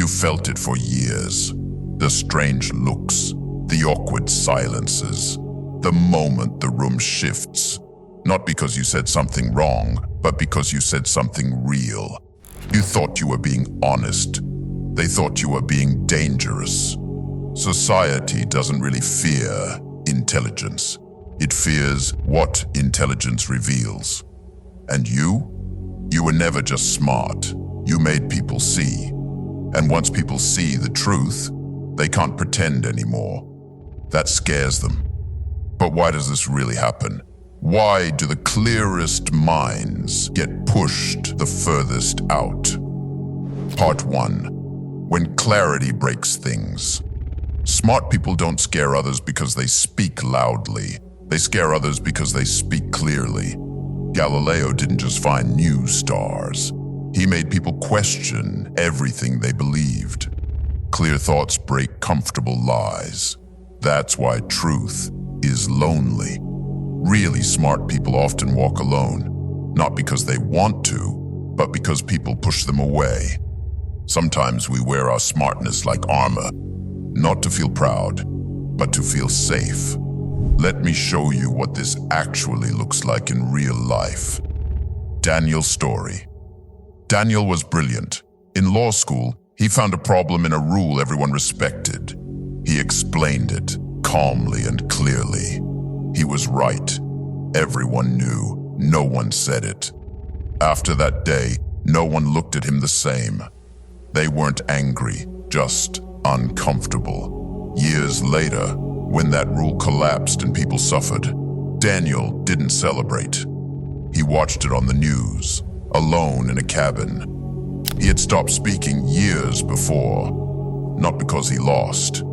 You felt it for years. The strange looks, the awkward silences, the moment the room shifts. Not because you said something wrong, but because you said something real. You thought you were being honest. They thought you were being dangerous. Society doesn't really fear intelligence. It fears what intelligence reveals. And you were never just smart. You made people see. And once people see the truth, they can't pretend anymore. That scares them. But why does this really happen? Why do the clearest minds get pushed the furthest out? Part 1. When clarity breaks things. Smart people don't scare others because they speak loudly. They scare others because they speak clearly. Galileo didn't just find new stars. He made people question everything they believed. Clear thoughts break comfortable lies. That's why truth is lonely. Really smart people often walk alone, not because they want to, but because people push them away. Sometimes we wear our smartness like armor, not to feel proud, but to feel safe. Let me show you what this actually looks like in real life. Daniel's story. Daniel was brilliant. In law school, he found a problem in a rule everyone respected. He explained it calmly and clearly. He was right. Everyone knew. No one said it. After that day, no one looked at him the same. They weren't angry, just uncomfortable. Years later, when that rule collapsed and people suffered, Daniel didn't celebrate. He watched it on the news, alone in a cabin. He had stopped speaking years before, not because he lost,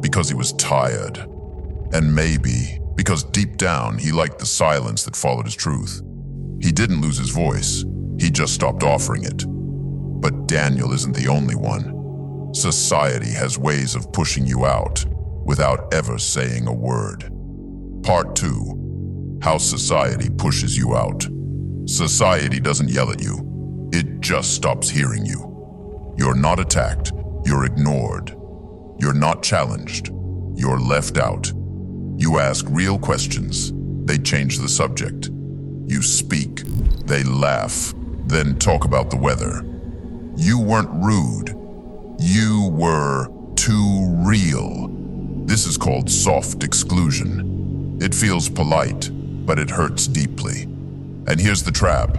because he was tired. And maybe because deep down he liked the silence that followed his truth. He didn't lose his voice, he just stopped offering it. But Daniel isn't the only one. Society has ways of pushing you out without ever saying a word. Part 2. How society pushes you out. Society doesn't yell at you. It just stops hearing you. You're not attacked. You're ignored. You're not challenged. You're left out. You ask real questions. They change the subject. You speak. They laugh. Then talk about the weather. You weren't rude. You were too real. This is called soft exclusion. It feels polite, but it hurts deeply. And here's the trap.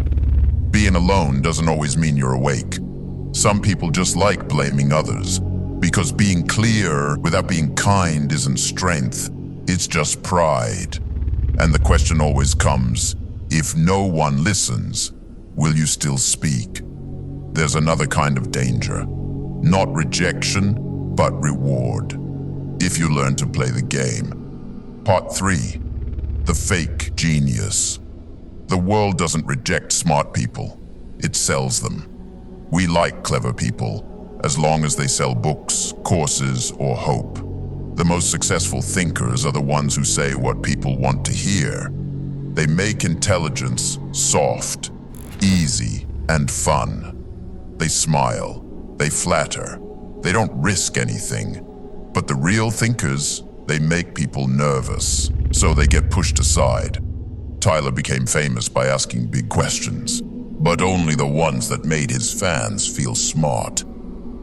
Being alone doesn't always mean you're awake. Some people just like blaming others, because being clear without being kind isn't strength, it's just pride. And the question always comes, if no one listens, will you still speak? There's another kind of danger. Not rejection, but reward. If you learn to play the game. Part 3. The fake genius. The world doesn't reject smart people. It sells them. We like clever people, as long as they sell books, courses, or hope. The most successful thinkers are the ones who say what people want to hear. They make intelligence soft, easy, and fun. They smile. They flatter. They don't risk anything. But the real thinkers, they make people nervous, so they get pushed aside. Tyler became famous by asking big questions, but only the ones that made his fans feel smart.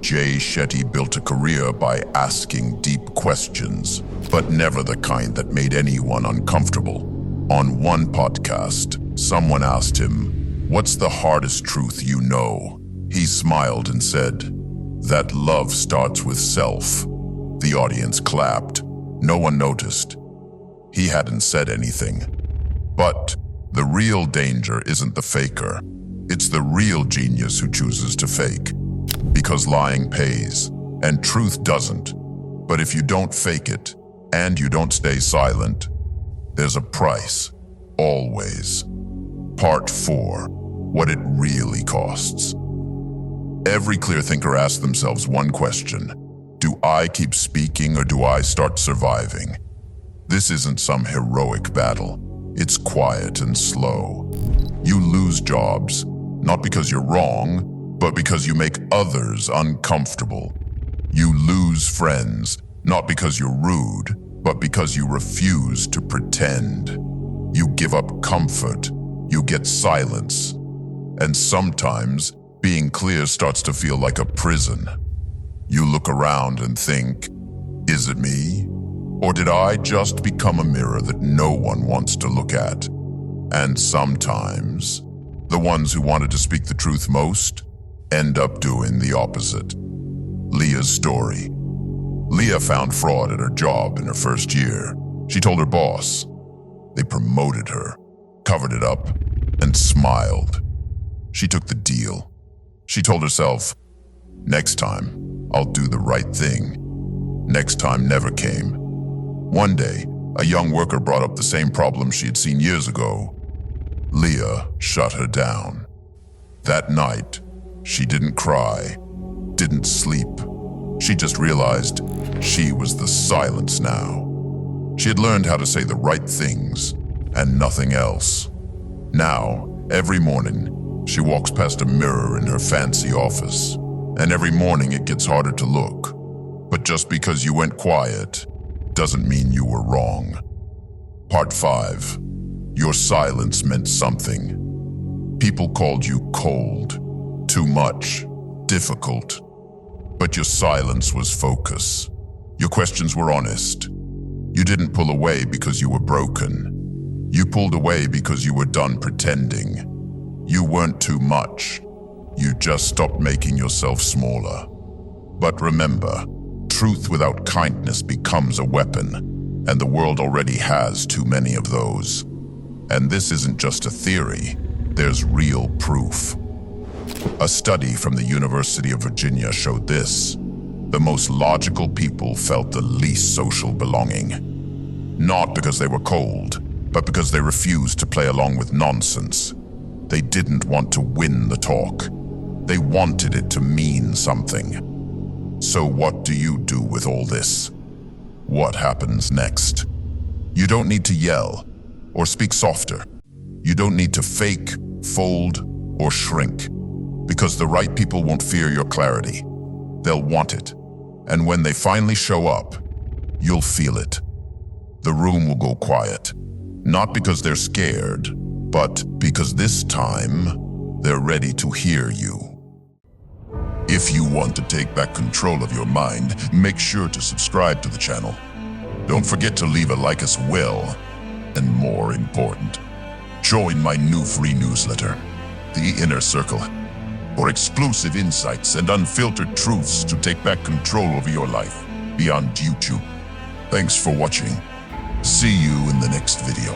Jay Shetty built a career by asking deep questions, but never the kind that made anyone uncomfortable. On one podcast, someone asked him, "What's the hardest truth you know?" He smiled and said, "That love starts with self." The audience clapped. No one noticed. He hadn't said anything. But the real danger isn't the faker. It's the real genius who chooses to fake. Because lying pays, and truth doesn't. But if you don't fake it, and you don't stay silent, there's a price, always. Part 4. What it really costs. Every clear thinker asks themselves one question. Do I keep speaking or do I start surviving? This isn't some heroic battle. It's quiet and slow. You lose jobs, not because you're wrong, but because you make others uncomfortable. You lose friends, not because you're rude, but because you refuse to pretend. You give up comfort, you get silence, and sometimes being clear starts to feel like a prison. You look around and think, is it me? Or did I just become a mirror that no one wants to look at? And sometimes, the ones who wanted to speak the truth most end up doing the opposite. Leah's story. Leah found fraud at her job in her first year. She told her boss. They promoted her, covered it up, and smiled. She took the deal. She told herself, next time, I'll do the right thing. Next time never came. One day, a young worker brought up the same problem she had seen years ago. Leah shut her down. That night, she didn't cry, didn't sleep. She just realized she was the silence now. She had learned how to say the right things and nothing else. Now, every morning, she walks past a mirror in her fancy office. And every morning it gets harder to look. But just because you went quiet doesn't mean you were wrong. Part 5. Your silence meant something. People called you cold, too much, difficult. But your silence was focus. Your questions were honest. You didn't pull away because you were broken. You pulled away because you were done pretending. You weren't too much. You just stopped making yourself smaller. But remember, truth without kindness becomes a weapon, and the world already has too many of those. And this isn't just a theory, there's real proof. A study from the University of Virginia showed this. The most logical people felt the least social belonging. Not because they were cold, but because they refused to play along with nonsense. They didn't want to win the talk. They wanted it to mean something. So what do you do with all this? What happens next? You don't need to yell or speak softer. You don't need to fake, fold, or shrink. Because the right people won't fear your clarity. They'll want it. And when they finally show up, you'll feel it. The room will go quiet. Not because they're scared, but because this time, they're ready to hear you. If you want to take back control of your mind, make sure to subscribe to the channel. Don't forget to leave a like as well. And more important, join my new free newsletter, The Inner Circle, for exclusive insights and unfiltered truths to take back control over your life beyond YouTube. Thanks for watching. See you in the next video.